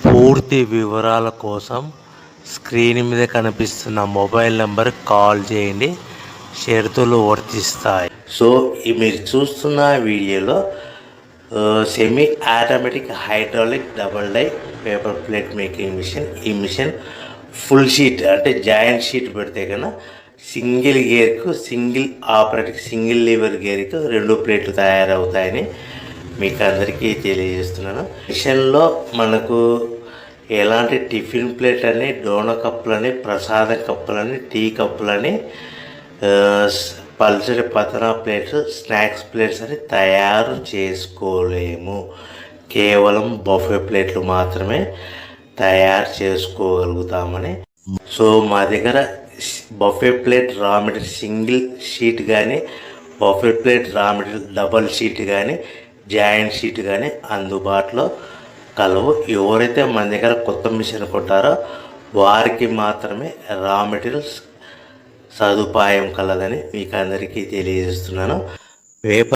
పూర్తి వివరాల కోసం స్క్రీన్ మీద కనిపిస్తున్న మొబైల్ నెంబర్ కాల్ చేయండి. షరతులు వర్తిస్తాయి. సో మీరు చూస్తున్న వీడియోలో semi automatic hydraulic double die paper plate making machine. ఈ మిషన్ ఫుల్ షీట్ అంటే జాయింట్ షీట్ పెడితే కన్నా సింగిల్ గేర్కు సింగిల్ ఆపరేటింగ్ సింగిల్ లీవర్ గేర్కు 2 ప్లేట్లు తయారవుతాయని మీకు అందరికీ తెలియజేస్తున్నాను. మిషన్లో మనకు ఎలాంటి టిఫిన్ ప్లేట్ అని, డోనా కప్పులని, ప్రసాదం కప్పులని, టీ కప్పులని, పల్చడి పతనా ప్లేట్స్, స్నాక్స్ ప్లేట్స్ అని తయారు చేసుకోలేము. కేవలం బఫే ప్లేట్లు మాత్రమే తయారు చేసుకోగలుగుతామని. సో మా దగ్గర buffet plate raw material single sheet కానీ, buffet plate raw material double sheet కానీ, జాయింట్ షీట్ కానీ అందుబాటులో కలవు. ఎవరైతే మన దగ్గర కొత్త మిషన్ కొంటారో వారికి మాత్రమే రా మెటీరియల్స్ సదుపాయం కలదని మీకు అందరికీ తెలియజేస్తున్నాను.